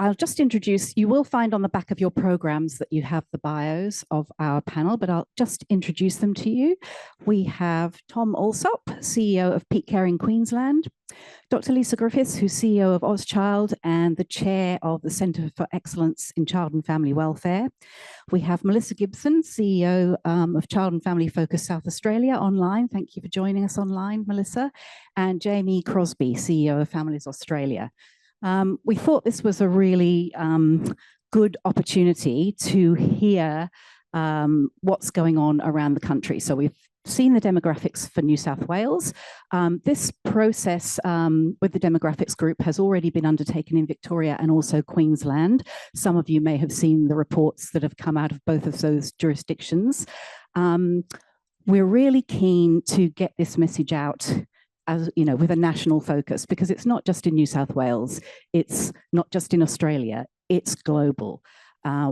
I'll just introduce, you will find on the back of your programs that you have the bios of our panel, but I'll just introduce them to you. We have Tom Alsop, CEO of Peak Care in Queensland, Dr. Lisa Griffiths, who's CEO of AusChild and the chair of the Centre for Excellence in Child and Family Welfare. We have Melissa Gibson, CEO of Child and Family Focus South Australia online. Thank you for joining us online, Melissa. And Jamie Crosby, CEO of Families Australia. We thought this was a really good opportunity to hear what's going on around the country. So we've seen the demographics for New South Wales. This process with the demographics group has already been undertaken in Victoria and also Queensland. Some of you may have seen the reports that have come out of both of those jurisdictions. We're really keen to get this message out, as you know, with a national focus, because it's not just in New South Wales, it's not just in Australia, it's global.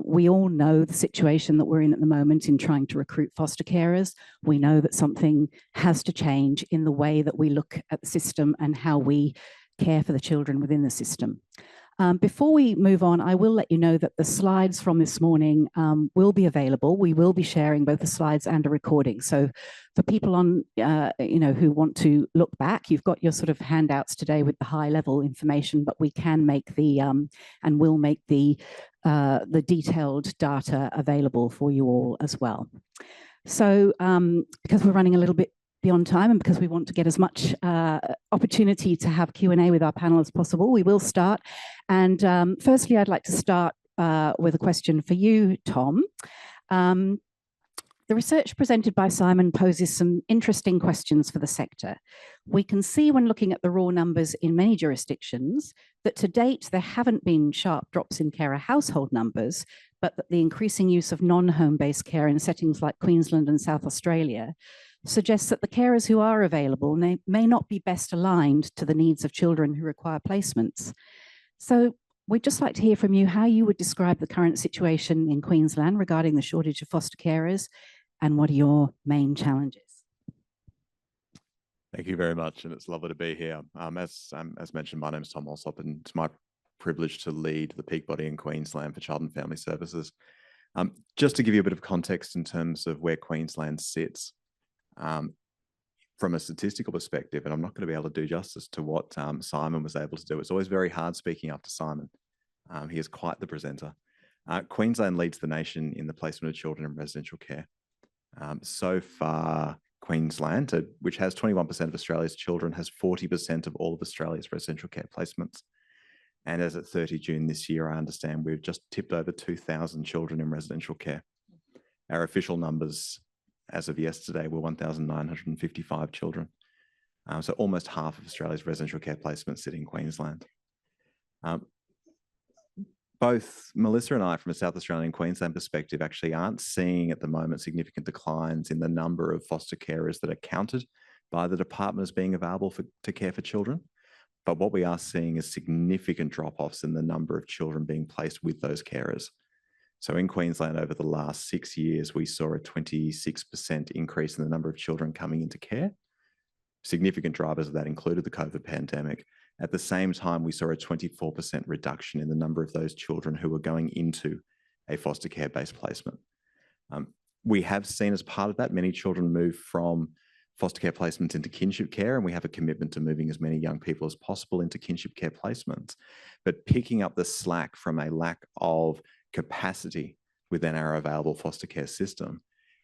We all know the situation that we're in at the moment in trying to recruit foster carers. We know that something has to change in the way that we look at the system and how we care for the children within the system. Before we move on, I will let you know that the slides from this morning will be available. We will be sharing both the slides and a recording. So for people on, who want to look back, you've got your sort of handouts today with the high level information, but we can make the, and will make the detailed data available for you all as well. So because we're running a little bit beyond time and because we want to get as much opportunity to have Q&A with our panel as possible, we will start. And firstly, I'd like to start with a question for you, Tom. The research presented by Simon poses some interesting questions for the sector. We can see when looking at the raw numbers in many jurisdictions that to date there haven't been sharp drops in carer household numbers, but that the increasing use of non-home-based care in settings like Queensland and South Australia suggests that the carers who are available may not be best aligned to the needs of children who require placements. So we'd just like to hear from you how you would describe the current situation in Queensland regarding the shortage of foster carers, and what are your main challenges? Thank you very much, and it's lovely to be here. As mentioned, my name is Tom Alsop, and it's my privilege to lead the peak body in Queensland for Child and Family Services. Just to give you a bit of context in terms of where Queensland sits, from a statistical perspective, and I'm not going to be able to do justice to what Simon was able to do. It's always very hard speaking after Simon. He is quite the presenter. Queensland leads the nation in the placement of children in residential care. So far, Queensland, which has 21% of Australia's children, has 40% of all of Australia's residential care placements. And as at 30 June this year, I understand we've just tipped over 2,000 children in residential care. Our official numbers as of yesterday were 1,955 children. So almost half of Australia's residential care placements sit in Queensland. Both Melissa and I, from a South Australian and Queensland perspective, actually aren't seeing at the moment significant declines in the number of foster carers that are counted by the department as being available to care for children. But what we are seeing is significant drop-offs in the number of children being placed with those carers. So in Queensland, over the last 6 years, we saw a 26% increase in the number of children coming into care. Significant drivers of that included the COVID pandemic. At the same time, we saw a 24% reduction in the number of those children who were going into a foster care-based placement. We have seen as part of that, many children move from foster care placements into kinship care, and we have a commitment to moving as many young people as possible into kinship care placements. But picking up the slack from a lack of capacity within our available foster care system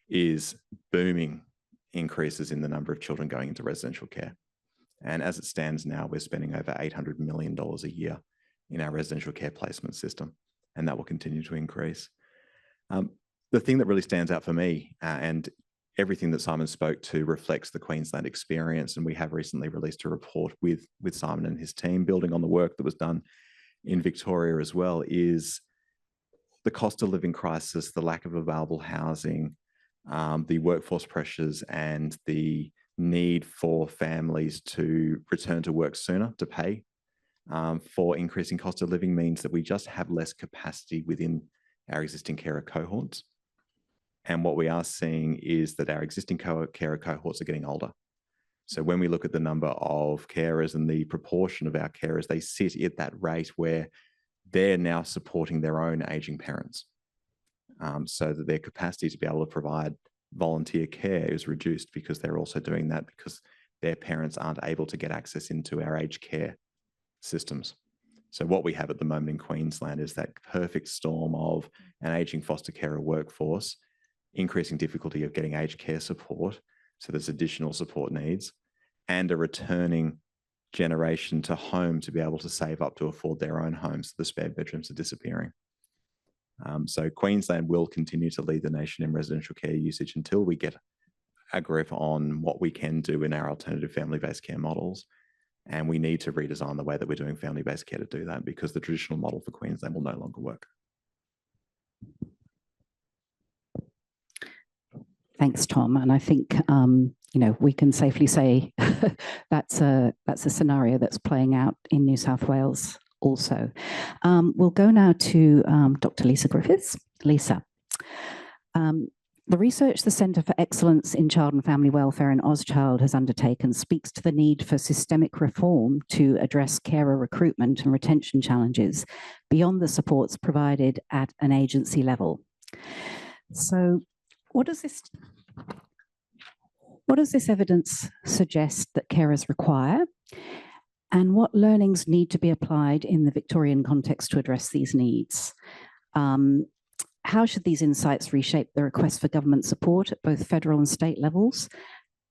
is booming increases in the number of children going into residential care. And as it stands now, we're spending over $800 million a year in our residential care placement system, and that will continue to increase. The thing that really stands out for me, and everything that Simon spoke to reflects the Queensland experience, and we have recently released a report with Simon and his team, building on the work that was done in Victoria as well, is the cost of living crisis, the lack of available housing, the workforce pressures, and the need for families to return to work sooner to pay for increasing cost of living means that we just have less capacity within our existing carer cohorts. And what we are seeing is that our existing carer cohorts are getting older. So when we look at the number of carers and the proportion of our carers, they sit at that rate where they're now supporting their own aging parents, so that their capacity to be able to provide volunteer care is reduced because they're also doing that because their parents aren't able to get access into our aged care systems. So what we have at the moment in Queensland is that perfect storm of an aging foster carer workforce, increasing difficulty of getting aged care support, so there's additional support needs, and a returning generation to home to be able to save up to afford their own homes. So the spare bedrooms are disappearing. So Queensland will continue to lead the nation in residential care usage until we get a grip on what we can do in our alternative family-based care models. And we need to redesign the way that we're doing family-based care to do that, because the traditional model for Queensland will no longer work. Thanks, Tom. And I think we can safely say that's a scenario that's playing out in New South Wales also. We'll go now to Dr. Lisa Griffiths. Lisa. The research the Centre for Excellence in Child and Family Welfare in Auschchild has undertaken speaks to the need for systemic reform to address carer recruitment and retention challenges beyond the supports provided at an agency level. So what does this evidence suggest that carers require, and what learnings need to be applied in the Victorian context to address these needs? How should these insights reshape the request for government support at both federal and state levels?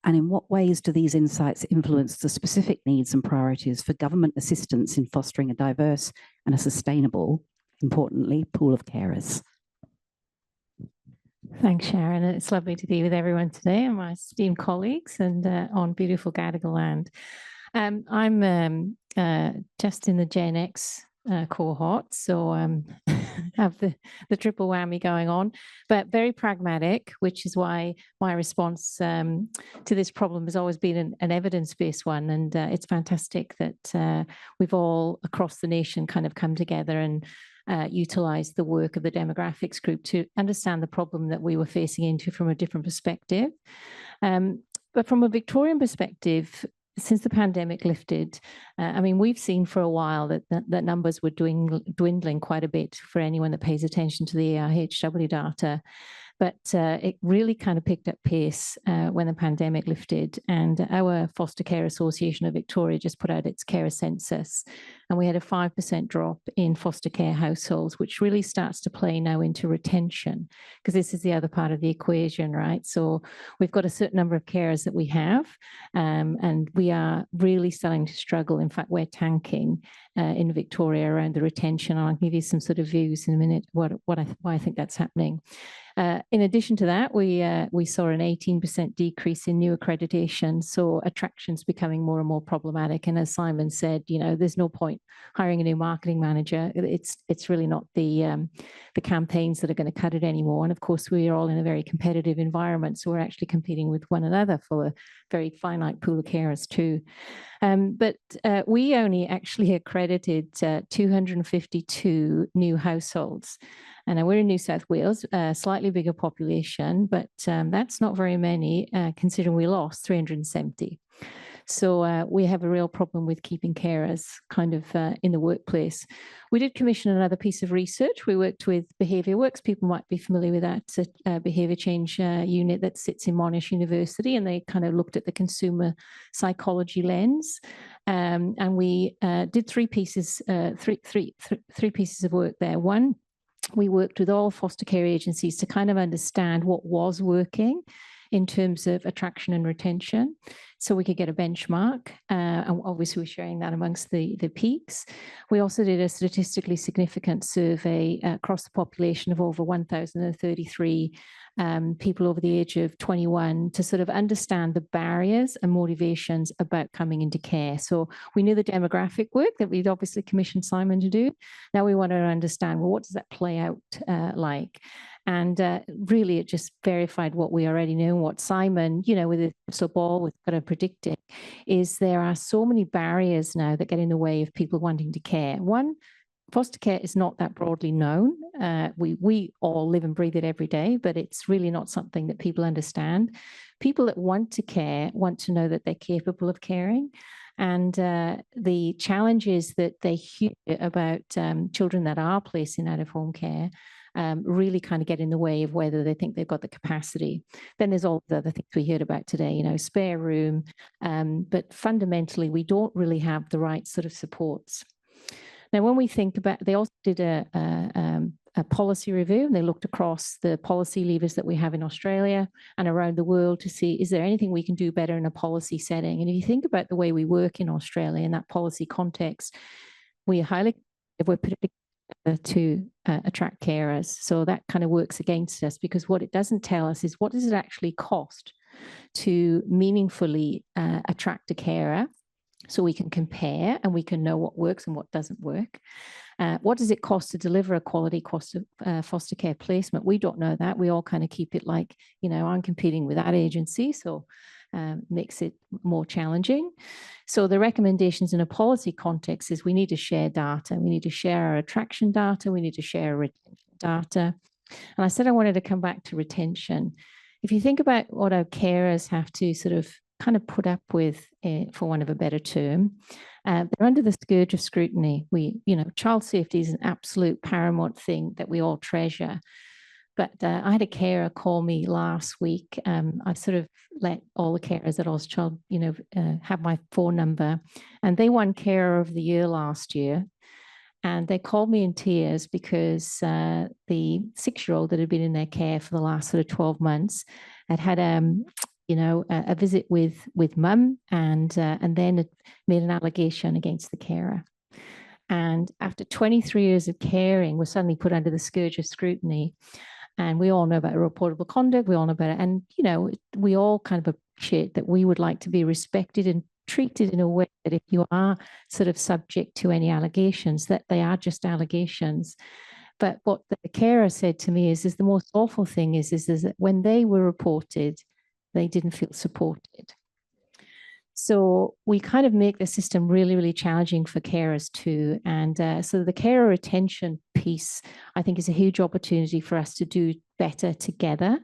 And in what ways do these insights influence the specific needs and priorities for government assistance in fostering a diverse and a sustainable, importantly, pool of carers? Thanks, Sharon. It's lovely to be with everyone today and my esteemed colleagues and on beautiful Gadigal land. I'm just in the Gen X cohort, so have the triple whammy going on, but very pragmatic, which is why my response to this problem has always been an evidence-based one. And it's fantastic that we've all across the nation kind of come together and utilize the work of the demographics group to understand the problem that we were facing into from a different perspective. But from a Victorian perspective, since the pandemic lifted, I mean, we've seen for a while that numbers were dwindling quite a bit for anyone that pays attention to the ARHW data. But it really kind of picked up pace when the pandemic lifted. And our Foster Care Association of Victoria just put out its carer census. And we had a 5% drop in foster care households, which really starts to play now into retention, because this is the other part of the equation, right? So we've got a certain number of carers that we have, and we are really starting to struggle. In fact, we're tanking in Victoria around the retention. I'll give you some sort of views in a minute why I think that's happening. In addition to that, we saw an 18% decrease in new accreditation, so attraction's becoming more and more problematic. And as Simon said, there's no point hiring a new marketing manager. It's really not the campaigns that are going to cut it anymore. And of course, we are all in a very competitive environment, so we're actually competing with one another for a very finite pool of carers too. But we only actually accredited 252 new households. And we're in New South Wales, a slightly bigger population, but that's not very many, considering we lost 370. So we have a real problem with keeping carers kind of in the workplace. We did commission another piece of research. We worked with Behaviour Works. People might be familiar with that. It's a behaviour change unit that sits in Monash University, and they kind of looked at the consumer psychology lens. And we did three pieces of work there. One, we worked with all foster care agencies to kind of understand what was working in terms of attraction and retention, so we could get a benchmark. And obviously, we're sharing that amongst the peaks. We also did a statistically significant survey across the population of over 1,033 people over the age of 21 to sort of understand the barriers and motivations about coming into care. So we knew the demographic work that we'd obviously commissioned Simon to do. Now we wanted to understand, well, what does that play out like? And really, it just verified what we already knew. What Simon, with a crystal ball, was kind of predicting is there are so many barriers now that get in the way of people wanting to care. One, foster care is not that broadly known. We all live and breathe it every day, but it's really not something that people understand. People that want to care want to know that they're capable of caring. And the challenges that they hear about children that are placed in out-of-home care really kind of get in the way of whether they think they've got the capacity. Then there's all the other things we heard about today, you know, spare room, but fundamentally we don't really have the right sort of supports. Now, when we think about, they also did a policy review, and they looked across the policy levers that we have in Australia and around the world to see, is there anything we can do better in a policy setting? And if you think about the way we work in Australia in that policy context, we're putting to attract carers. So that kind of works against us, because what it doesn't tell us is, what does it actually cost to meaningfully attract a carer, so we can compare and we can know what works and what doesn't work. What does it cost to deliver a quality cost of foster care placement? We don't know that. We all kind of keep it like, you know, I'm competing with that agency, so makes it more challenging. So the recommendations in a policy context is we need to share data. We need to share our attraction data. We need to share our retention data. And I said I wanted to come back to retention. If you think about what our carers have to sort of kind of put up with, for want of a better term, they're under the scourge of scrutiny. Child safety is an absolute paramount thing that we all treasure. But I had a carer call me last week. I sort of let all the carers at Auschchild, have my phone number, and they won Carer of the Year last year. And they called me in tears because the 6-year-old that had been in their care for the last sort of 12 months had a visit with mum, and then it made an allegation against the carer. And after 23 years of caring, we're suddenly put under the scourge of scrutiny. And we all know about reportable conduct. We all know about it. And, we all kind of appreciate that we would like to be respected and treated in a way that if you are sort of subject to any allegations, that they are just allegations. But what the carer said to me is the most awful thing is that when they were reported, they didn't feel supported. So we kind of make the system really, really challenging for carers too. And so the carer retention piece, I think, is a huge opportunity for us to do better together.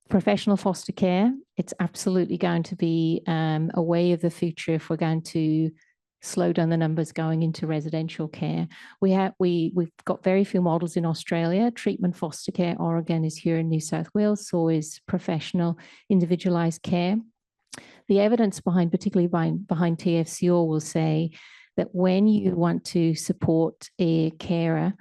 Professional foster care, it's absolutely going to be a way of the future if we're going to slow down the numbers going into residential care. We've got very few models in Australia. Treatment foster care, Oregon is here in New South Wales, so is professional individualized care. The evidence particularly behind TFCO will say that when you want to support a carer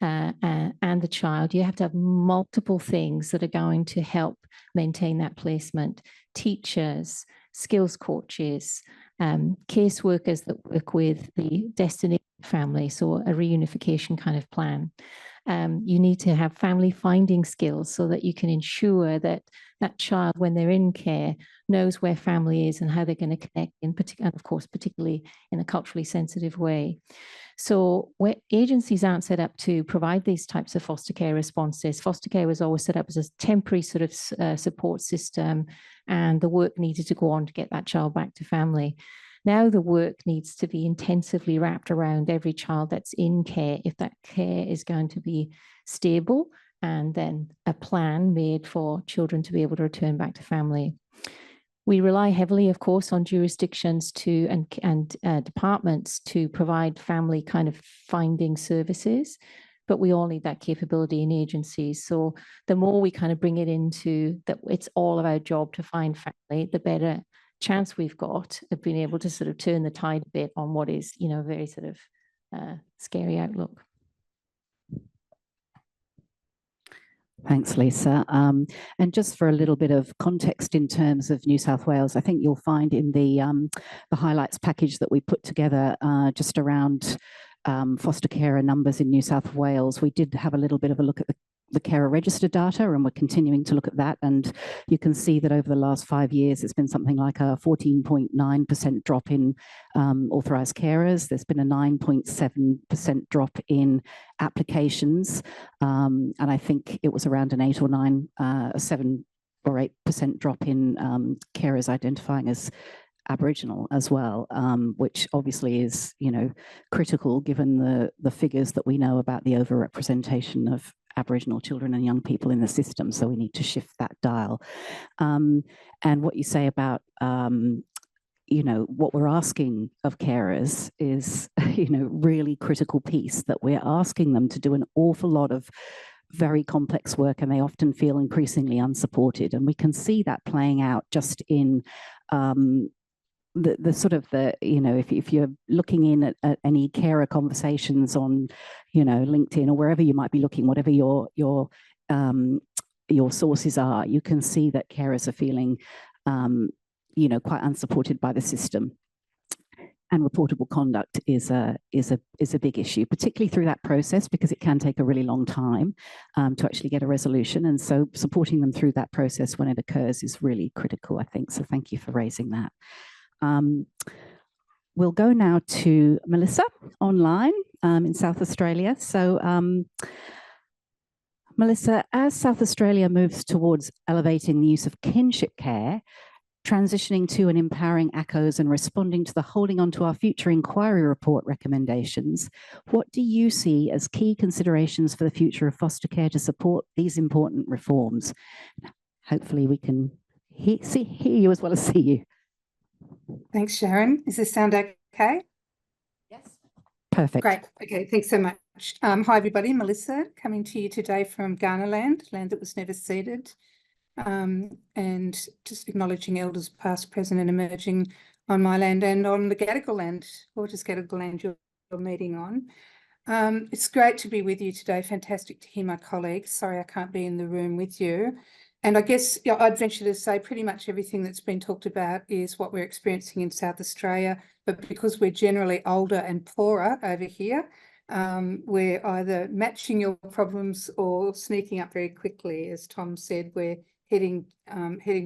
and the child, you have to have multiple things that are going to help maintain that placement. Teachers, skills coaches, caseworkers that work with the destination family, so a reunification kind of plan. You need to have family finding skills so that you can ensure that that child, when they're in care, knows where family is and how they're going to connect, and of course, particularly in a culturally sensitive way. So where agencies aren't set up to provide these types of foster care responses, foster care was always set up as a temporary sort of support system, and the work needed to go on to get that child back to family. Now the work needs to be intensively wrapped around every child that's in care, if that care is going to be stable, and then a plan made for children to be able to return back to family. We rely heavily, of course, on jurisdictions and departments to provide family kind of finding services, but we all need that capability in agencies. So the more we kind of bring it into that, it's all of our job to find family, the better chance we've got of being able to sort of turn the tide a bit on what is, a very sort of scary outlook. Thanks, Lisa. And just for a little bit of context in terms of New South Wales, I think you'll find in the highlights package that we put together just around foster carer numbers in New South Wales, we did have a little bit of a look at the carer register data, and we're continuing to look at that. And you can see that over the last 5 years, it's been something like a 14.9% drop in authorised carers. There's been a 9.7% drop in applications. And I think it was around an 8 or 9, 7 or 8% drop in carers identifying as Aboriginal as well, which obviously is, critical given the figures that we know about the overrepresentation of Aboriginal children and young people in the system. So we need to shift that dial. And what you say about, what we're asking of carers is, really critical piece, that we're asking them to do an awful lot of very complex work, and they often feel increasingly unsupported. And we can see that playing out just in if you're looking in at any carer conversations on, LinkedIn or wherever you might be looking, whatever your sources are, you can see that carers are feeling, quite unsupported by the system. And reportable conduct is a big issue, particularly through that process, because it can take a really long time to actually get a resolution. And so supporting them through that process when it occurs is really critical, I think. So thank you for raising that. We'll go now to Melissa online in South Australia. So Melissa, as South Australia moves towards elevating the use of kinship care, transitioning to and empowering ACCOs and responding to the Holding On to Our Future inquiry report recommendations, what do you see as key considerations for the future of foster care to support these important reforms? Hopefully we can hear you as well as see you. Thanks, Sharon. Does this sound okay? Yes. Perfect. Great. Okay, thanks so much. Hi, everybody. Melissa, coming to you today from Ghana land that was never ceded. And just acknowledging elders past, present and emerging on my land and on the Gadigal land, gorgeous Gadigal land you're meeting on. It's great to be with you today. Fantastic to hear my colleagues. Sorry I can't be in the room with you. And I guess I'd venture to say pretty much everything that's been talked about is what we're experiencing in South Australia, but because we're generally older and poorer over here, we're either matching your problems or sneaking up very quickly. As Tom said, we're heading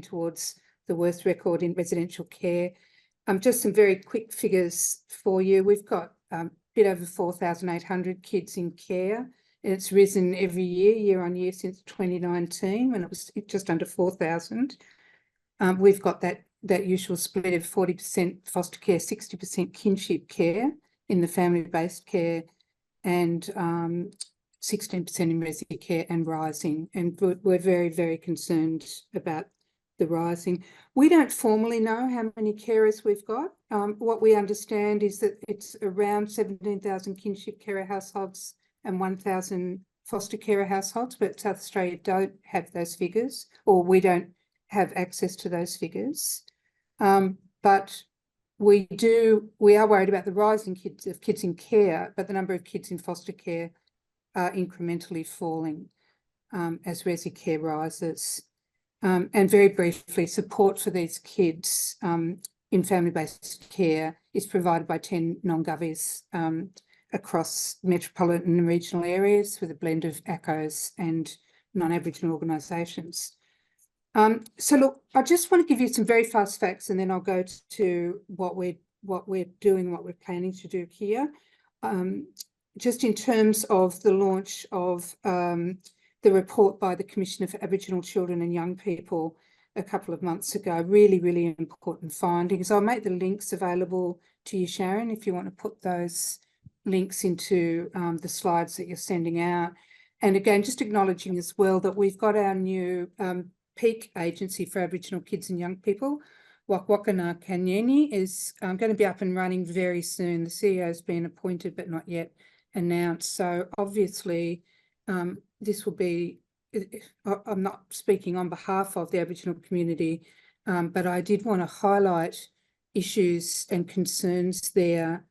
towards the worst record in residential care. Just some very quick figures for you. We've got a bit over 4,800 kids in care, and it's risen every year on year since 2019, when it was just under 4,000. We've got that usual split of 40% foster care, 60% kinship care in the family-based care, and 16% in resi care and rising. And we're very, very concerned about the rising. We don't formally know how many carers we've got. What we understand is that it's around 17,000 kinship carer households and 1,000 foster carer households, but South Australia don't have those figures, or we don't have access to those figures. But we are worried about the rising kids in care, but the number of kids in foster care are incrementally falling as resi care rises. And very briefly, support for these kids in family-based care is provided by 10 non-govies across metropolitan and regional areas with a blend of ACCOs and non-Aboriginal organisations. So look, I just want to give you some very fast facts, and then I'll go to what we're doing, what we're planning to do here. Just in terms of the launch of the report by the Commissioner for Aboriginal Children and Young People a couple of months ago, really, really important findings. I'll make the links available to you, Sharon, if you want to put those links into the slides that you're sending out. And again, just acknowledging as well that we've got our new peak agency for Aboriginal kids and young people. Wakwakana Kanyeni is going to be up and running very soon. The CEO has been appointed but not yet announced. So obviously this will be, I'm not speaking on behalf of the Aboriginal community, but I did want to highlight issues and concerns there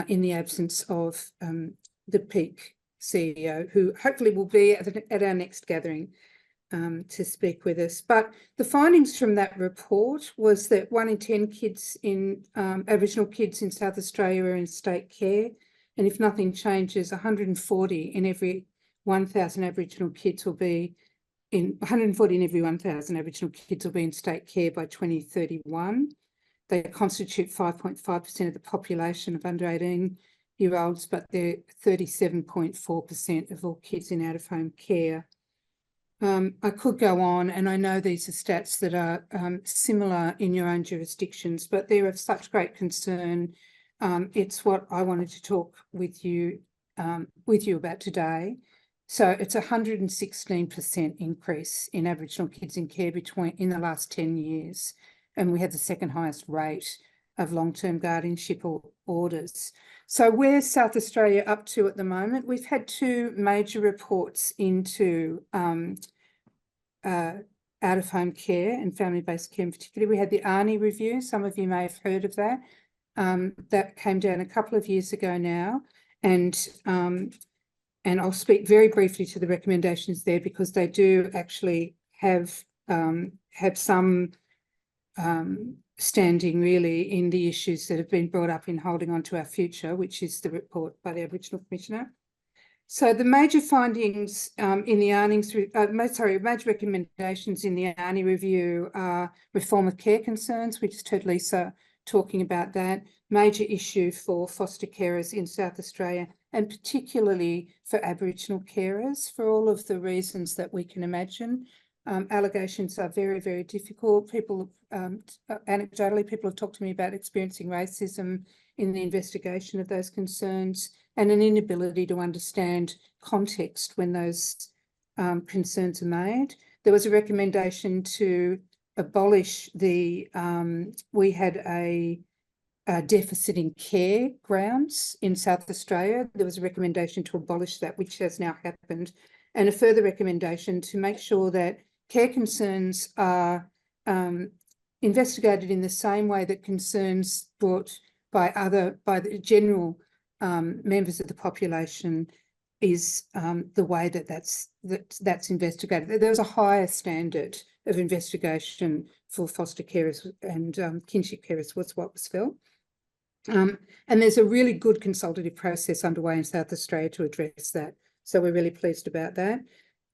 in the absence of the peak CEO, who hopefully will be at our next gathering to speak with us. But the findings from that report was that 1 in 10 kids in Aboriginal kids in South Australia are in state care, and if nothing changes, 140 in every 1,000 Aboriginal kids will be in 140 in every 1,000 Aboriginal kids will be in state care by 2031. They constitute 5.5% of the population of under 18-year-olds, but they're 37.4% of all kids in out-of-home care. I could go on, and I know these are stats that are similar in your own jurisdictions, but they're of such great concern. It's what I wanted to talk with you about today. So it's 116% increase in Aboriginal kids in care in the last 10 years, and we have the second highest rate of long-term guardianship orders. So where's South Australia up to at the moment? We've had two major reports into out-of-home care and family-based care in particular. We had the ARNI review. Some of you may have heard of that. That came down a couple of years ago now. And I'll speak very briefly to the recommendations there because they do actually have some standing really in the issues that have been brought up in Holding On to Our Future, which is the report by the Aboriginal Commissioner. So the major findings in the major recommendations in the ARNI review are reform of care concerns. We just heard Lisa talking about that. Major issue for foster carers in South Australia, and particularly for Aboriginal carers, for all of the reasons that we can imagine. Allegations are very, very difficult. People, anecdotally, people have talked to me about experiencing racism in the investigation of those concerns and an inability to understand context when those concerns are made. There was a recommendation to abolish the, we had a deficit in care grounds in South Australia. There was a recommendation to abolish that, which has now happened, and a further recommendation to make sure that care concerns are investigated in the same way that concerns brought by the general members of the population is the way that's investigated. There was a higher standard of investigation for foster carers and kinship carers was what was felt. And there's a really good consultative process underway in South Australia to address that. So we're really pleased about that.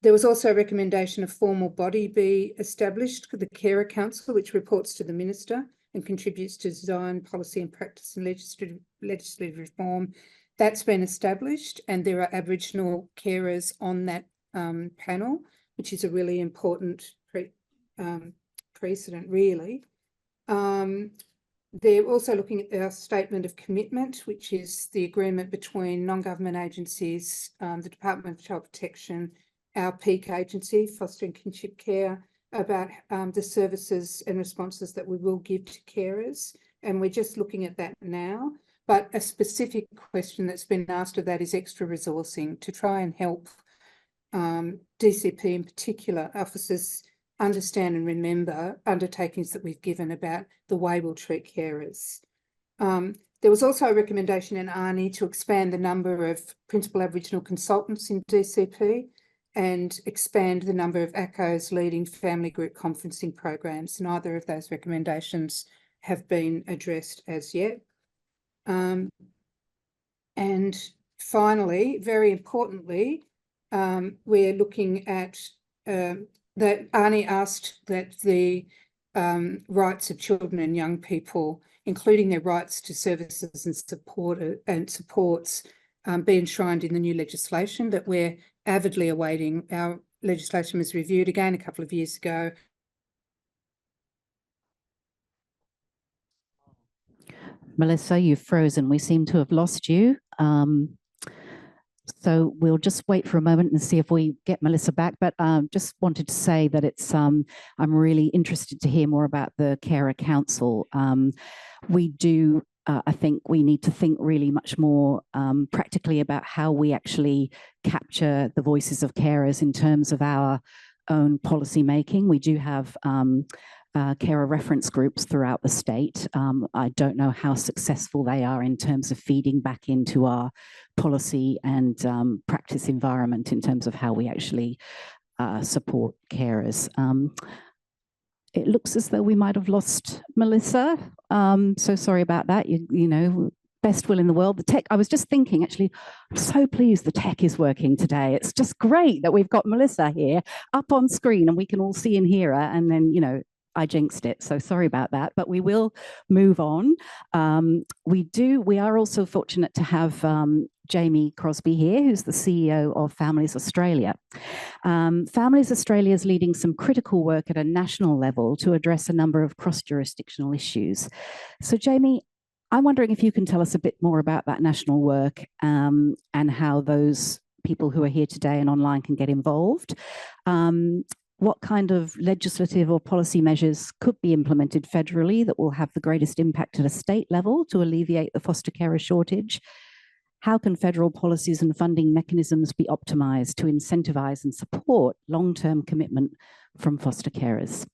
There was also a recommendation a formal body be established, the Carer Council, which reports to the Minister and contributes to design, policy and practice and legislative reform. That's been established, and there are Aboriginal carers on that panel, which is a really important precedent, really. They're also looking at our statement of commitment, which is the agreement between non-government agencies, the Department of Child Protection, our peak agency, Foster and Kinship Care, about the services and responses that we will give to carers. And we're just looking at that now. But a specific question that's been asked of that is extra resourcing to try and help DCP in particular officers understand and remember undertakings that we've given about the way we'll treat carers. There was also a recommendation in ARNI to expand the number of principal Aboriginal consultants in DCP and expand the number of ACOs leading family group conferencing programs. Neither of those recommendations have been addressed as yet. And finally, very importantly, we're looking at that ARNI asked that the rights of children and young people, including their rights to services and supports, be enshrined in the new legislation that we're avidly awaiting. Our legislation was reviewed again a couple of years ago. Melissa, you've frozen. We seem to have lost you. So we'll just wait for a moment and see if we get Melissa back. But just wanted to say that it's I'm really interested to hear more about the Carer Council. We do, I think we need to think really much more practically about how we actually capture the voices of carers in terms of our own policy making. We do have carer reference groups throughout the state. I don't know how successful they are in terms of feeding back into our policy and practice environment in terms of how we actually support carers. It looks as though we might have lost Melissa. So sorry about that. You know, best will in the world. The tech, I was just thinking, actually, I'm so pleased the tech is working today. It's just great that we've got Melissa here up on screen and we can all see and hear her. And then, you know, I jinxed it, so sorry about that, but we will move on. We are also fortunate to have Jamie Crosby here, who's the CEO of Families Australia. Families Australia is leading some critical work at a national level to address a number of cross-jurisdictional issues. So Jamie, I'm wondering if you can tell us a bit more about that national work and how those people who are here today and online can get involved. what kind of legislative or policy measures could be implemented federally that will have the greatest impact at a state level to alleviate the foster carer shortage? How can federal policies and funding mechanisms be optimised to incentivise and support long-term commitment from foster carers?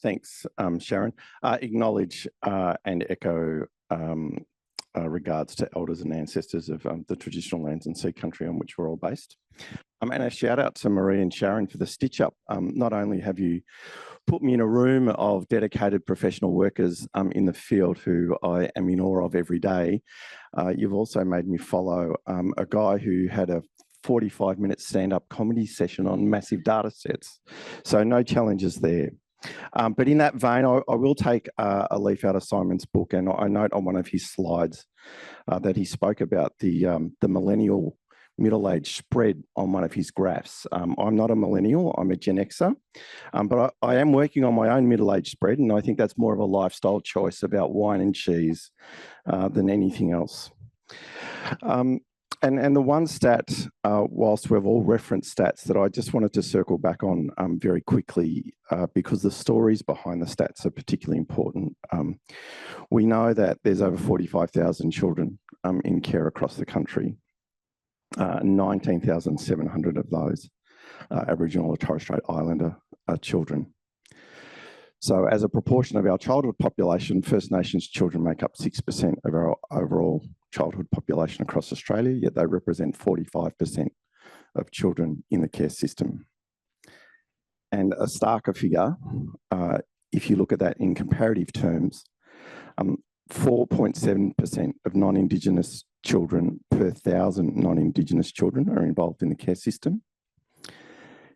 Thanks, Sharon. Acknowledge and echo regards to elders and ancestors of the traditional lands and sea country on which we're all based. And a shout out to Marie and Sharon for the stitch up. Not only have you put me in a room of dedicated professional workers in the field who I am in awe of every day, you've also made me follow a guy who had a 45-minute stand-up comedy session on massive data sets. So no challenges there. But in that vein, I will take a leaf out of Simon's book, and I note on one of his slides that he spoke about the millennial middle-age spread on one of his graphs. I'm not a millennial, I'm a Gen Xer, but I am working on my own middle-age spread, and I think that's more of a lifestyle choice about wine and cheese than anything else. And the one stat, whilst we've all referenced stats, that I just wanted to circle back on very quickly because the stories behind the stats are particularly important. We know that there's over 45,000 children in care across the country. 19,700 of those Aboriginal or Torres Strait Islander children. So as a proportion of our childhood population, First Nations children make up 6% of our overall childhood population across Australia, yet they represent 45% of children in the care system. And a starker figure, if you look at that in comparative terms, 4.7% of non-Indigenous children per 1,000 non-Indigenous children are involved in the care system.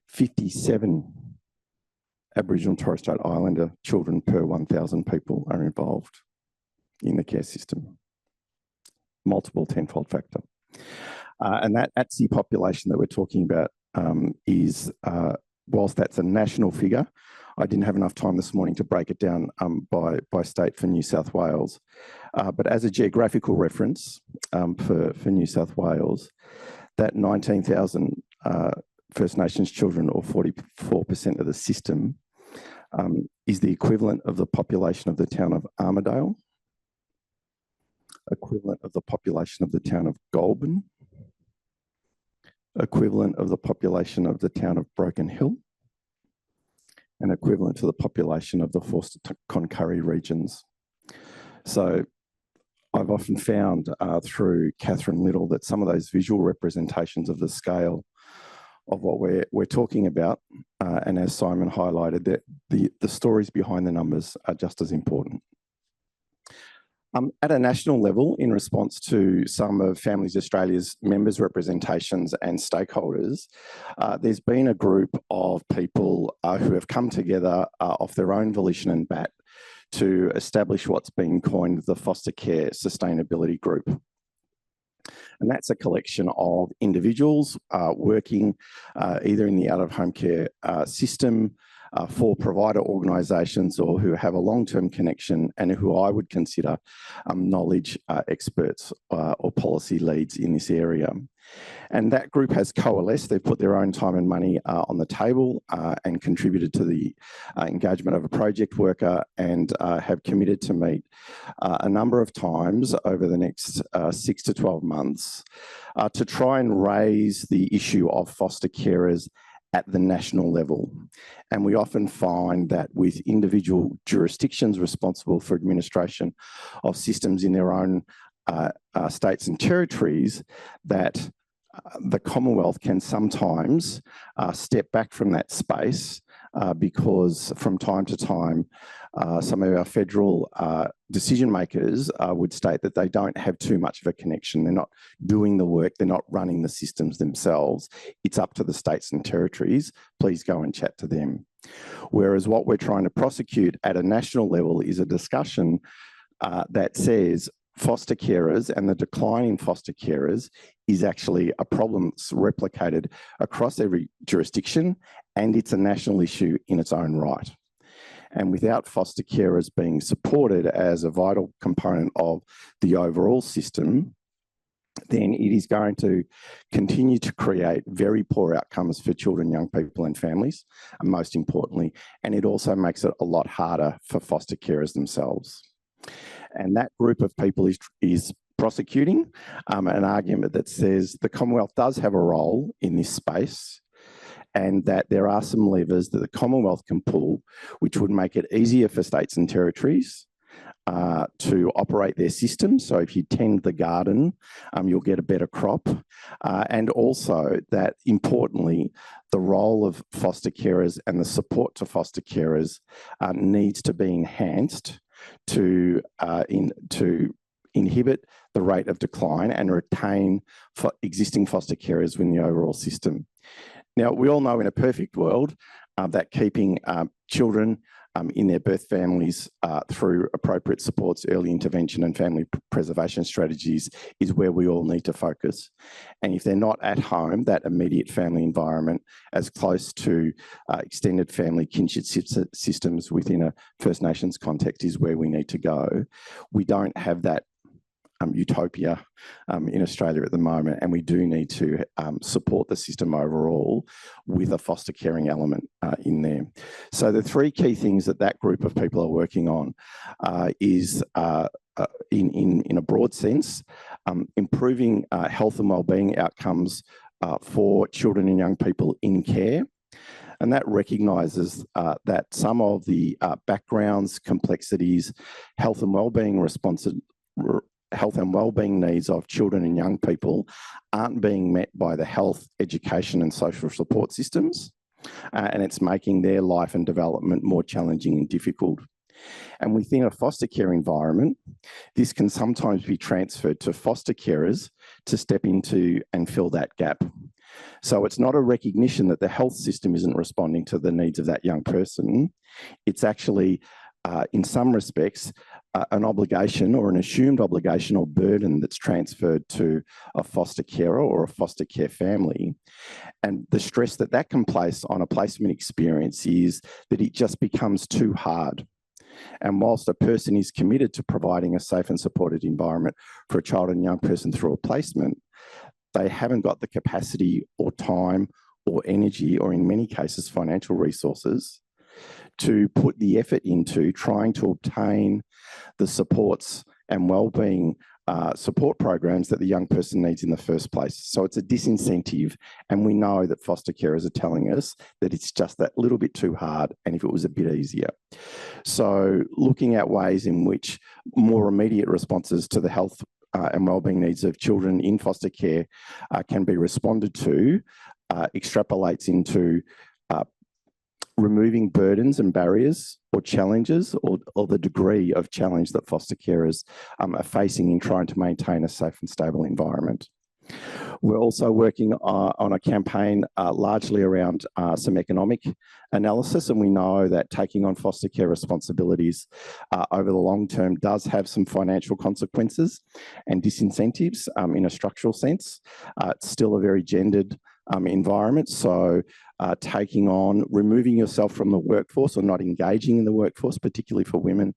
57 Aboriginal and Torres Strait Islander children per 1,000 people are involved in the care system. Multiple tenfold factor. And that's the population that we're talking about is, whilst that's a national figure, I didn't have enough time this morning to break it down by state for New South Wales. But as a geographical reference for New South Wales, that 19,000 First Nations children, or 44% of the system, is the equivalent of the population of the town of Armidale, equivalent of the population of the town of Goulburn, equivalent of the population of the town of Broken Hill, and equivalent to the population of the Forster-Concurry regions. So I've often found through Catherine Little that some of those visual representations of the scale of what we're talking about, and as Simon highlighted, that the stories behind the numbers are just as important. At a national level, in response to some of Families Australia's members' representations and stakeholders, there's been a group of people who have come together off their own volition and bat to establish what's been coined the Foster Care Sustainability Group. And that's a collection of individuals working either in the out-of-home care system, for provider organisations, or who have a long-term connection and who I would consider knowledge experts or policy leads in this area. And that group has coalesced. They've put their own time and money on the table and contributed to the engagement of a project worker, and have committed to meet a number of times over the next 6 to 12 months to try and raise the issue of foster carers at the national level. And we often find that with individual jurisdictions responsible for administration of systems in their own states and territories, that the Commonwealth can sometimes step back from that space because from time to time, some of our federal decision makers would state that they don't have too much of a connection. They're not doing the work. They're not running the systems themselves. It's up to the states and territories. Please go and chat to them. Whereas what we're trying to prosecute at a national level is a discussion that says foster carers and the decline in foster carers is actually a problem that's replicated across every jurisdiction, and it's a national issue in its own right. And without foster carers being supported as a vital component of the overall system, then it is going to continue to create very poor outcomes for children, young people and families, and most importantly, and it also makes it a lot harder for foster carers themselves. And that group of people is prosecuting an argument that says the Commonwealth does have a role in this space, and that there are some levers that the Commonwealth can pull, which would make it easier for states and territories to operate their system. So if you tend the garden, you'll get a better crop. And also that, importantly, the role of foster carers and the support to foster carers needs to be enhanced to inhibit the rate of decline and retain existing foster carers within the overall system. Now, we all know in a perfect world that keeping children in their birth families through appropriate supports, early intervention and family preservation strategies is where we all need to focus. And if they're not at home, that immediate family environment, as close to extended family kinship systems within a First Nations context, is where we need to go. We don't have that utopia in Australia at the moment, and we do need to support the system overall with a foster caring element in there. So the three key things that group of people are working on is in a broad sense, improving health and wellbeing outcomes for children and young people in care. And that recognises that some of the backgrounds, complexities, health and wellbeing needs of children and young people aren't being met by the health, education and social support systems, and it's making their life and development more challenging and difficult. And within a foster care environment, this can sometimes be transferred to foster carers to step into and fill that gap. So it's not a recognition that the health system isn't responding to the needs of that young person. It's actually, in some respects, an obligation or an assumed obligation or burden that's transferred to a foster carer or a foster care family. And the stress that can place on a placement experience is that it just becomes too hard. And whilst a person is committed to providing a safe and supported environment for a child and young person through a placement, they haven't got the capacity or time or energy, or in many cases, financial resources to put the effort into trying to obtain the supports and wellbeing support programs that the young person needs in the first place. So it's a disincentive, and we know that foster carers are telling us that it's just that little bit too hard, and if it was a bit easier. So looking at ways in which more immediate responses to the health and wellbeing needs of children in foster care can be responded to extrapolates into removing burdens and barriers or challenges, or the degree of challenge that foster carers are facing in trying to maintain a safe and stable environment. We're also working on a campaign largely around some economic analysis, and we know that taking on foster care responsibilities over the long term does have some financial consequences and disincentives in a structural sense. It's still a very gendered environment, so removing yourself from the workforce or not engaging in the workforce, particularly for women,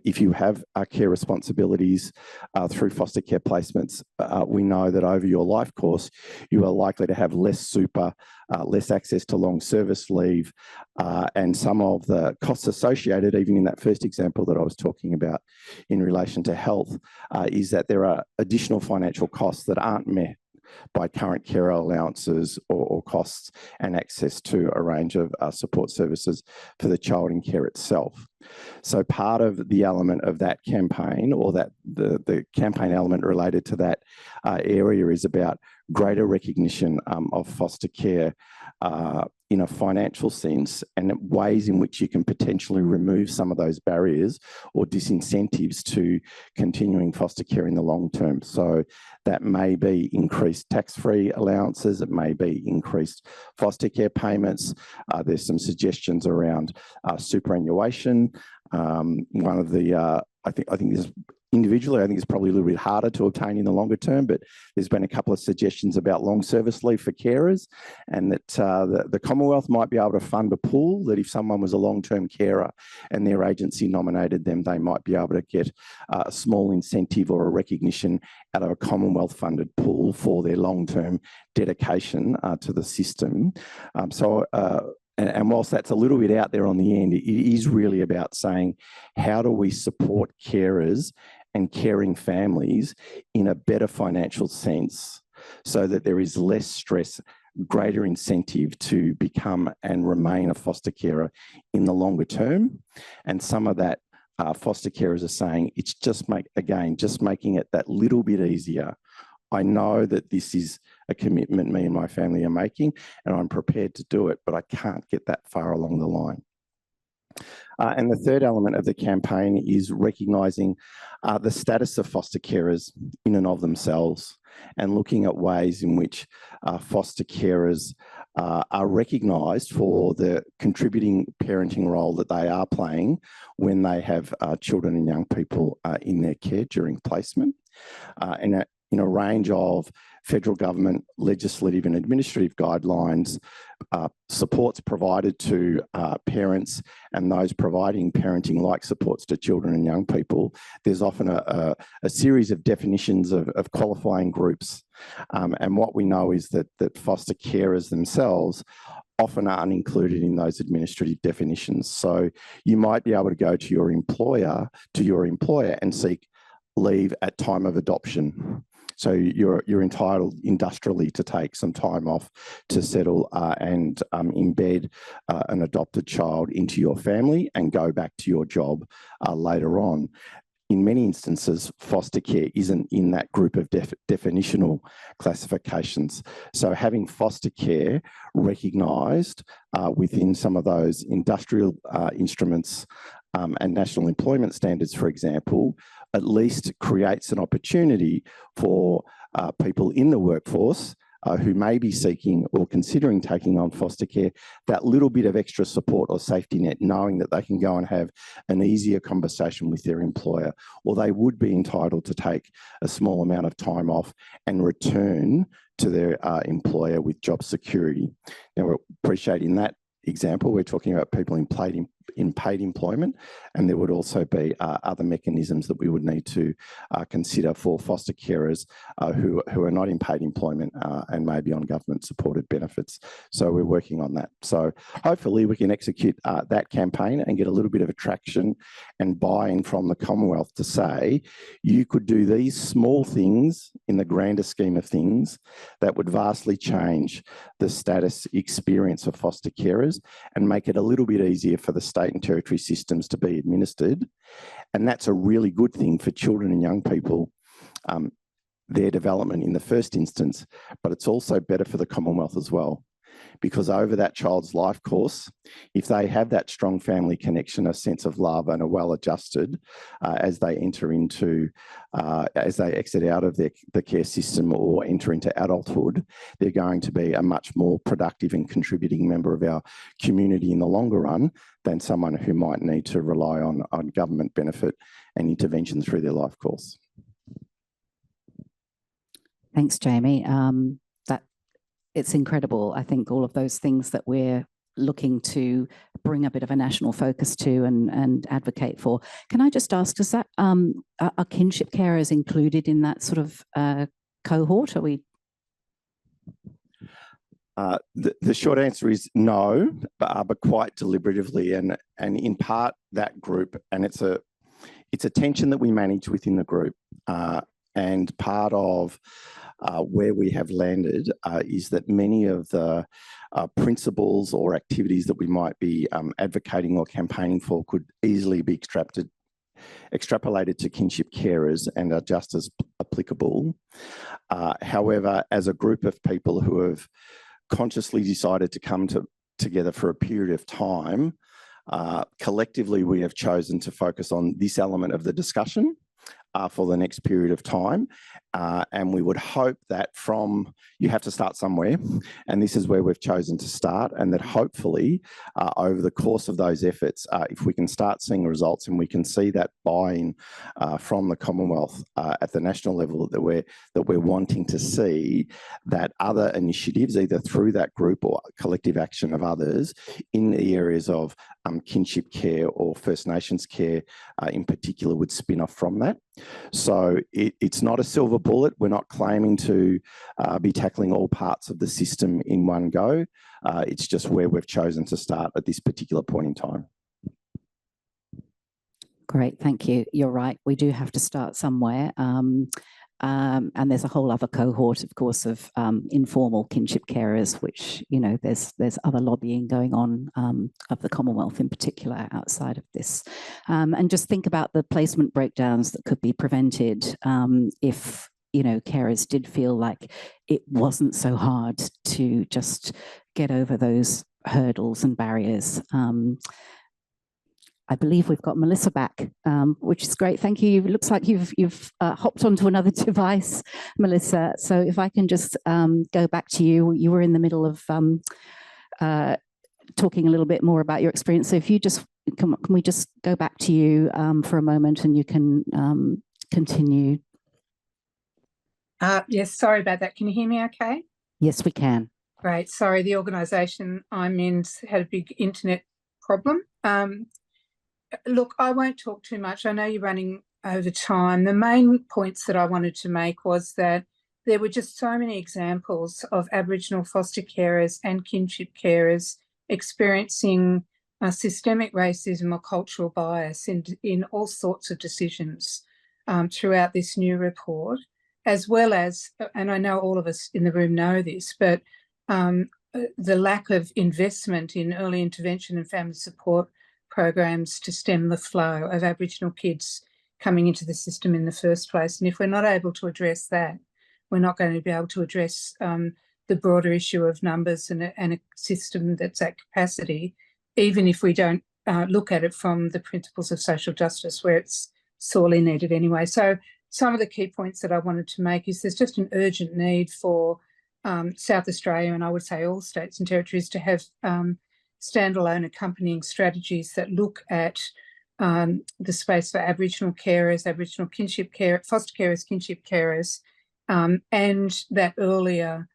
if you have care responsibilities through foster care placements, we know that over your life course, you are likely to have less super, less access to long service leave, and some of the costs associated, even in that first example that I was talking about in relation to health, is that there are additional financial costs that aren't met by current carer allowances or costs and access to a range of support services for the child in care itself. So part of the element of that campaign, or that the campaign element related to that area, is about greater recognition of foster care in a financial sense, and ways in which you can potentially remove some of those barriers or disincentives to continuing foster care in the long term. So that may be increased tax-free allowances, it may be increased foster care payments. There's some suggestions around superannuation. One of the I think there's individually, I think it's probably a little bit harder to obtain in the longer term, but there's been a couple of suggestions about long service leave for carers, and that the Commonwealth might be able to fund a pool that if someone was a long-term carer and their agency nominated them, they might be able to get a small incentive or a recognition out of a Commonwealth-funded pool for their long-term dedication to the system. And whilst that's a little bit out there on the end, it is really about saying, how do we support carers and caring families in a better financial sense so that there is less stress, greater incentive to become and remain a foster carer in the longer term? And some of that foster carers are saying, it's just making it that little bit easier. I know that this is a commitment me and my family are making, and I'm prepared to do it, but I can't get that far along the line. And the third element of the campaign is recognising the status of foster carers in and of themselves, and looking at ways in which foster carers are recognised for the contributing parenting role that they are playing when they have children and young people in their care during placement. And in a range of federal government legislative and administrative guidelines, supports provided to parents and those providing parenting-like supports to children and young people, there's often a series of definitions of qualifying groups. And what we know is that foster carers themselves often aren't included in those administrative definitions. So you might be able to go to your employer and seek leave at time of adoption. So you're entitled industrially to take some time off to settle and embed an adopted child into your family and go back to your job later on. In many instances, foster care isn't in that group of definitional classifications. So having foster care recognised within some of those industrial instruments and national employment standards, for example, at least creates an opportunity for people in the workforce who may be seeking or considering taking on foster care, that little bit of extra support or safety net, knowing that they can go and have an easier conversation with their employer, or they would be entitled to take a small amount of time off and return to their employer with job security. Now, we're appreciating that example, we're talking about people in paid employment, and there would also be other mechanisms that we would need to consider for foster carers who are not in paid employment and maybe on government supported benefits. So we're working on that. So hopefully we can execute that campaign and get a little bit of attraction and buy-in from the Commonwealth to say, you could do these small things in the grander scheme of things that would vastly change the status experience of foster carers and make it a little bit easier for the state and territory systems to be administered. And that's a really good thing for children and young people, their development in the first instance, but it's also better for the Commonwealth as well. Because over that child's life course, if they have that strong family connection, a sense of love, and are well adjusted as they enter into, as they exit out of the care system or enter into adulthood, they're going to be a much more productive and contributing member of our community in the longer run than someone who might need to rely on government benefit and intervention through their life course. Thanks, Jamie. It's incredible. I think all of those things that we're looking to bring a bit of a national focus to and advocate for. Can I just ask, does that are kinship carers included in that sort of cohort? Are we? The short answer is no, but quite deliberatively, and in part that group, and it's a tension that we manage within the group, and part of where we have landed is that many of the principles or activities that we might be advocating or campaigning for could easily be extrapolated to kinship carers and are just as applicable. However, as a group of people who have consciously decided to come together for a period of time, collectively we have chosen to focus on this element of the discussion for the next period of time, And we would hope that you have to start somewhere, and this is where we've chosen to start, and that hopefully over the course of those efforts, if we can start seeing results and we can see that buy-in from the Commonwealth at the national level that we're wanting to see, that other initiatives, either through that group or collective action of others in the areas of kinship care or First Nations care in particular, would spin off from that. So it's not a silver bullet. We're not claiming to be tackling all parts of the system in one go. It's just where we've chosen to start at this particular point in time. Great, thank you. You're right. We do have to start somewhere. And there's a whole other cohort, of course, of informal kinship carers, which, you know, there's other lobbying going on of the Commonwealth in particular outside of this. And just think about the placement breakdowns that could be prevented if, you know, carers did feel like it wasn't so hard to just get over those hurdles and barriers. I believe we've got Melissa back, which is great. Thank you. It looks like you've hopped onto another device, Melissa. So if I can just go back to you, you were in the middle of talking a little bit more about your experience. So if you just, can we just go back to you for a moment and you can continue? Yes, sorry about that. Can you hear me okay? Yes, we can. Great. Sorry, the organisation I'm in had a big internet problem. Look, I won't talk too much. I know you're running over time. The main points that I wanted to make was that there were just so many examples of Aboriginal foster carers and kinship carers experiencing systemic racism or cultural bias in all sorts of decisions throughout this new report, as well as, and I know all of us in the room know this, but the lack of investment in early intervention and family support programs to stem the flow of Aboriginal kids coming into the system in the first place. And if we're not able to address that, we're not going to be able to address the broader issue of numbers and a system that's at capacity, even if we don't look at it from the principles of social justice, where it's sorely needed anyway. So some of the key points that I wanted to make is there's just an urgent need for South Australia, and I would say all states and territories, to have standalone accompanying strategies that look at the space for Aboriginal carers, Aboriginal kinship care, foster carers, kinship carers, and that earlier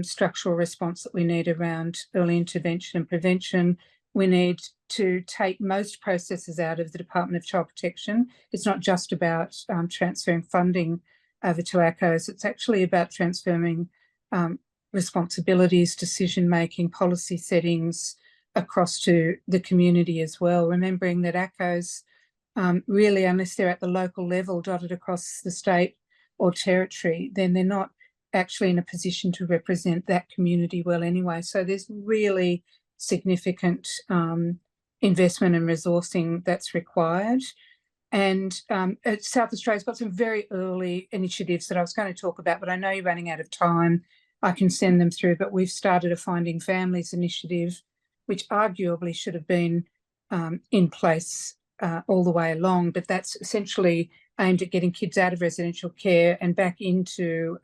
structural response that we need around early intervention and prevention. We need to take most processes out of the Department of Child Protection. It's not just about transferring funding over to ACOs. It's actually about transferring responsibilities, decision-making, policy settings across to the community as well, remembering that ACOs really, unless they're at the local level dotted across the state or territory, then they're not actually in a position to represent that community well anyway. So there's really significant investment and resourcing that's required. And South Australia's got some very early initiatives that I was going to talk about, but I know you're running out of time. I can send them through, but we've started a Finding Families initiative, which arguably should have been in place all the way along, but that's essentially aimed at getting kids out of residential care and back into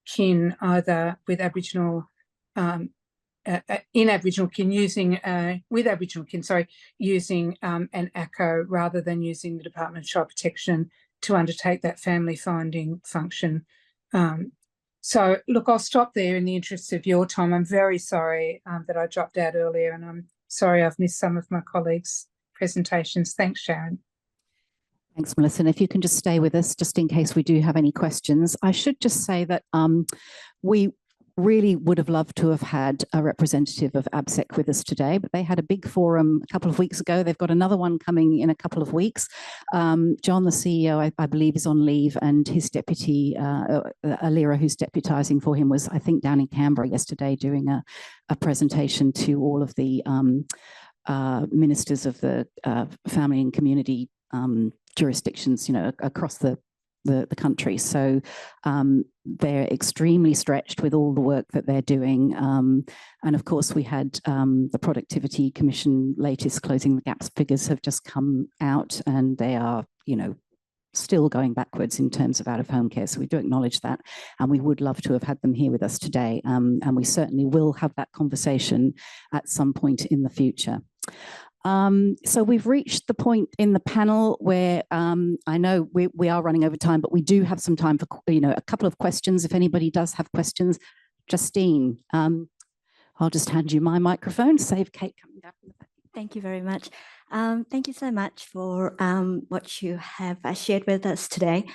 kin, either with Aboriginal, in Aboriginal kin, using, with Aboriginal kin, using an ACO rather than using the Department of Child Protection to undertake that family finding function. So, look, I'll stop there in the interest of your time. I'm very sorry that I dropped out earlier, and I'm sorry I've missed some of my colleagues' presentations. Thanks, Sharon. Thanks, Melissa. And if you can just stay with us, just in case we do have any questions. I should just say that we really would have loved to have had a representative of ABSEC with us today, but they had a big forum a couple of weeks ago. They've got another one coming in a couple of weeks. John, the CEO, I believe, is on leave, and his deputy, Alira, who's deputising for him, was, I think, down in Canberra yesterday doing a presentation to all of the ministers of the family and community jurisdictions, you know, across the country. So they're extremely stretched with all the work that they're doing. And of course, we had the Productivity Commission latest Closing the Gaps figures have just come out, and they are, you know, still going backwards in terms of out-of-home care. So we do acknowledge that, and we would love to have had them here with us today. And we certainly will have that conversation at some point in the future. So we've reached the point in the panel where I know we are running over time, but we do have some time for a couple of questions. If anybody does have questions, Justine, I'll just hand you my microphone. Save Kate coming down. Thank you very much. Thank you so much for what you have shared with us today.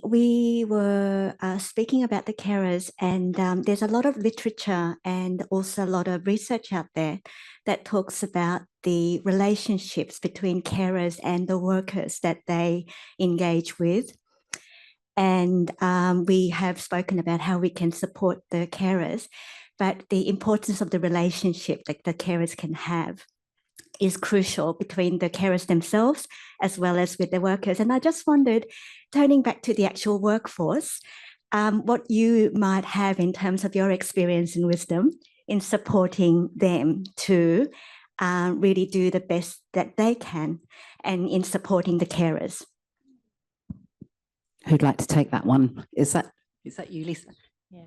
We were speaking about the carers, and there's a lot of literature and also a lot of research out there that talks about the relationships between carers and the workers that they engage with. And we have spoken about how we can support the carers, but the importance of the relationship that the carers can have is crucial between the carers themselves as well as with the workers. And I just wondered, turning back to the actual workforce, what you might have in terms of your experience and wisdom in supporting them to really do the best that they can and in supporting the carers. Who'd like to take that one? Is that you, Lisa? Yeah.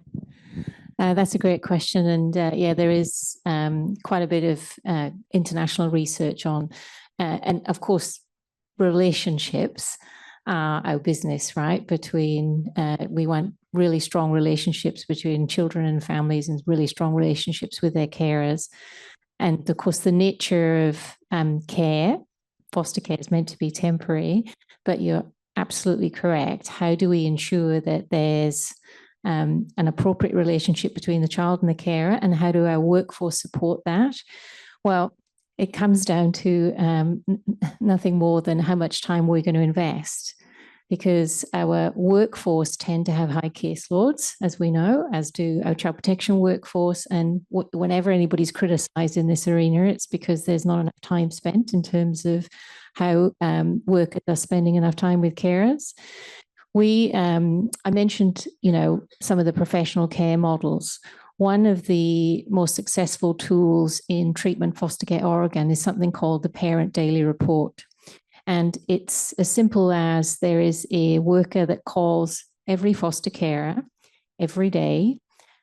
That's a great question. And yeah, there is quite a bit of international research on, and of course, relationships are our business, right? We want really strong relationships between children and families and really strong relationships with their carers. And of course, the nature of care, foster care is meant to be temporary, but you're absolutely correct. How do we ensure that there's an appropriate relationship between the child and the carer, and how do our workforce support that? Well, it comes down to nothing more than how much time we're going to invest, because our workforce tend to have high caseloads, as we know, as do our child protection workforce. And whenever anybody's criticised in this arena, it's because there's not enough time spent in terms of how workers are spending enough time with carers. I mentioned, some of the professional care models. One of the most successful tools in treatment foster care Oregon is something called the Parent Daily Report. And it's as simple as there is a worker that calls every foster carer every day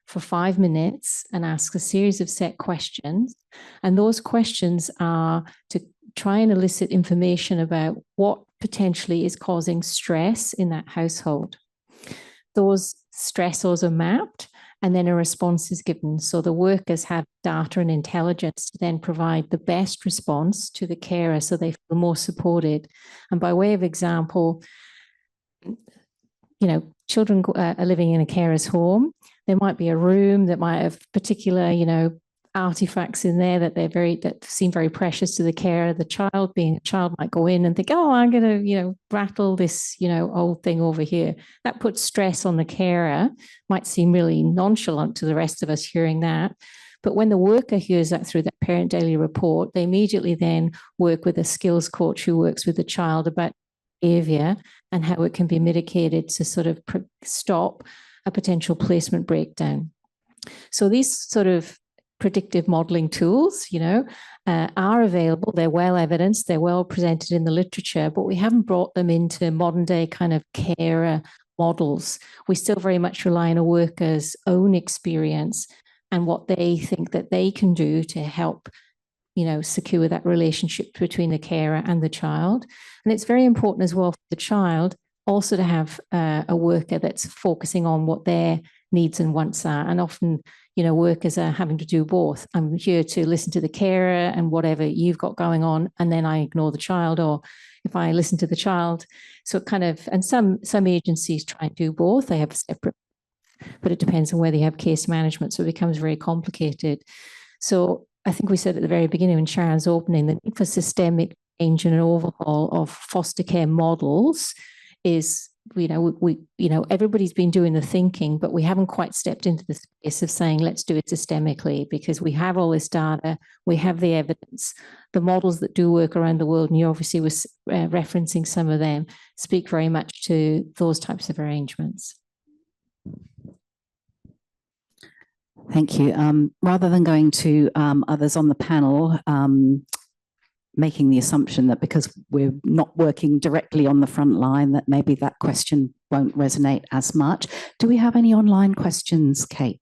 for 5 minutes and asks a series of set questions. And those questions are to try and elicit information about what potentially is causing stress in that household. Those stressors are mapped and then a response is given. So the workers have data and intelligence to then provide the best response to the carer so they feel more supported. And by way of example, children are living in a carer's home. There might be a room that might have particular, artifacts in there that seem very precious to the carer. The child, being a child, might go in and think, oh, I'm going to, rattle this, old thing over here. That puts stress on the carer. Might seem really nonchalant to the rest of us hearing that. But when the worker hears that through that Parent Daily Report, they immediately then work with a skills coach who works with the child about behavior and how it can be mitigated to sort of stop a potential placement breakdown. So these sort of predictive modeling tools, are available. They're well evidenced. They're well presented in the literature, but we haven't brought them into modern day kind of carer models. We still very much rely on a worker's own experience and what they think that they can do to help, secure that relationship between the carer and the child. And it's very important as well for the child also to have a worker that's focusing on what their needs and wants are. And often, workers are having to do both. I'm here to listen to the carer and whatever you've got going on, and then I ignore the child, or if I listen to the child. So it kind of, and some agencies try and do both. They have separate, but it depends on whether you have case management. So it becomes very complicated. So I think we said at the very beginning in Sharon's opening, the need for systemic change and an overhaul of foster care models is, everybody's been doing the thinking, but we haven't quite stepped into the space of saying, let's do it systemically, because we have all this data, we have the evidence, the models that do work around the world, and you obviously was referencing some of them, speak very much to those types of arrangements. Thank you. Rather than going to others on the panel, making the assumption that because we're not working directly on the front line, that maybe that question won't resonate as much. Do we have any online questions, Kate?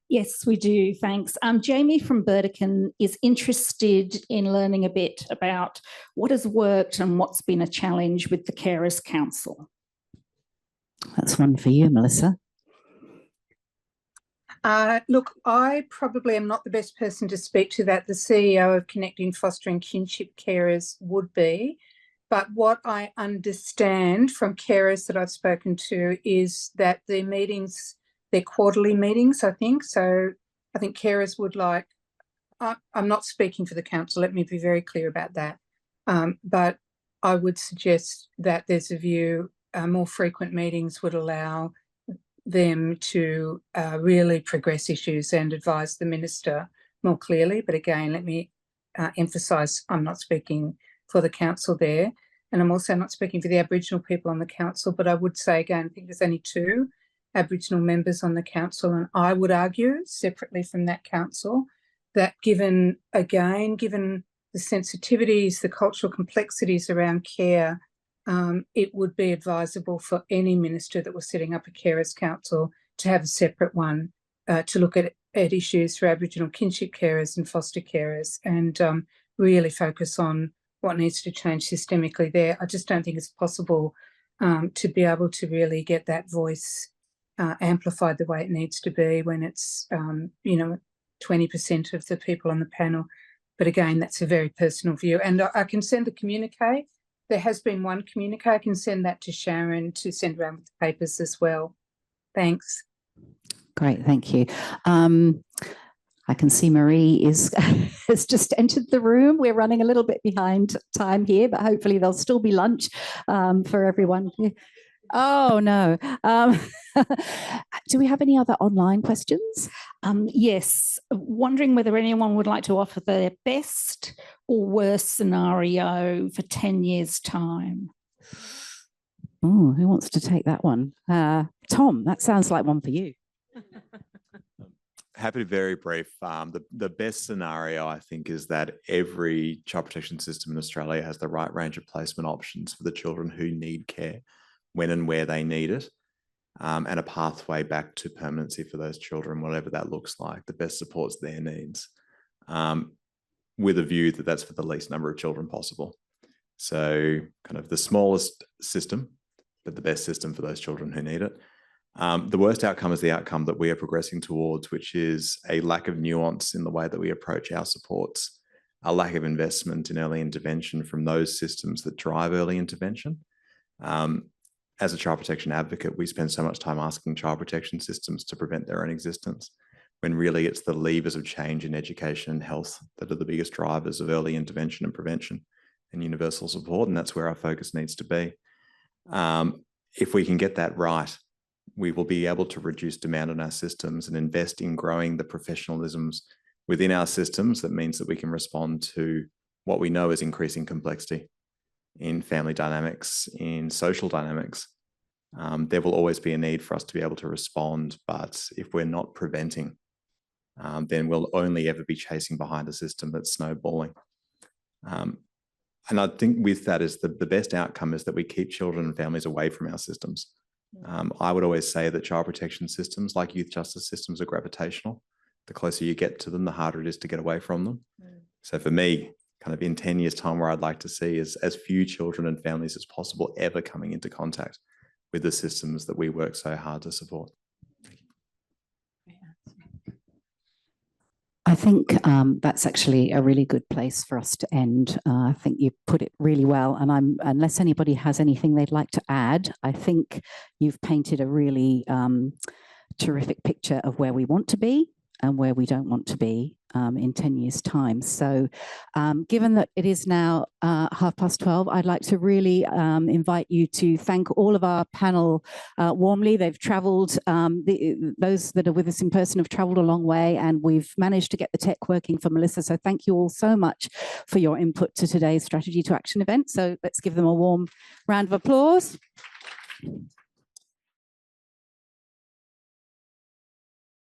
Yes, we do. Thanks. Jamie from Burdekin is interested in learning a bit about what has worked and what's been a challenge with the Carers Council. That's one for you, Melissa. Look, I probably am not the best person to speak to that. The CEO of Connecting Fostering Kinship Carers would be. But what I understand from carers that I've spoken to is that the meetings, they're quarterly meetings, I think. So I think carers would like, I'm not speaking for the council, let me be very clear about that. But I would suggest that there's a view, more frequent meetings would allow them to really progress issues and advise the minister more clearly. But again, let me emphasise, I'm not speaking for the council there. And I'm also not speaking for the Aboriginal people on the council, but I would say again, I think there's only 2 Aboriginal members on the council, and I would argue separately from that council that given the sensitivities, the cultural complexities around care, it would be advisable for any minister that was setting up a carers council to have a separate one to look at issues for Aboriginal kinship carers and foster carers, and really focus on what needs to change systemically there. I just don't think it's possible to be able to really get that voice amplified the way it needs to be when it's, 20% of the people on the panel. But again, that's a very personal view. And I can send the communique. There has been one communique. I can send that to Sharon to send around with the papers as well. Thanks. Great, thank you. I can see Marie has just entered the room. We're running a little bit behind time here, but hopefully there'll still be lunch for everyone. Oh, no. Do we have any other online questions? Yes, wondering whether anyone would like to offer their best or worst scenario for 10 years' time. Oh, who wants to take that one? Tom, that sounds like one for you. Happy to be very brief. The best scenario, I think, is that every child protection system in Australia has the right range of placement options for the children who need care, when and where they need it, and a pathway back to permanency for those children, whatever that looks like, that best supports their needs, with a view that that's for the least number of children possible. So kind of the smallest system, but the best system for those children who need it. The worst outcome is the outcome that we are progressing towards, which is a lack of nuance in the way that we approach our supports, a lack of investment in early intervention from those systems that drive early intervention. As a child protection advocate, we spend so much time asking child protection systems to prevent their own existence, when really it's the levers of change in education and health that are the biggest drivers of early intervention and prevention and universal support, and that's where our focus needs to be. If we can get that right, we will be able to reduce demand on our systems and invest in growing the professionalisms within our systems. That means that we can respond to what we know is increasing complexity in family dynamics, in social dynamics. There will always be a need for us to be able to respond, but if we're not preventing, then we'll only ever be chasing behind a system that's snowballing. And I think with that is the best outcome is that we keep children and families away from our systems. I would always say that child protection systems, like youth justice systems, are gravitational. The closer you get to them, the harder it is to get away from them. So for me, kind of in 10 years' time, where I'd like to see is as few children and families as possible ever coming into contact with the systems that we work so hard to support. I think that's actually a really good place for us to end. I think you put it really well, and unless anybody has anything they'd like to add, I think you've painted a really terrific picture of where we want to be and where we don't want to be in 10 years' time. So given that it is now 12:30, I'd like to really invite you to thank all of our panel warmly. They've travelled, those that are with us in person have travelled a long way, and we've managed to get the tech working for Melissa. So thank you all so much for your input to today's Strategy to Action event. So let's give them a warm round of applause.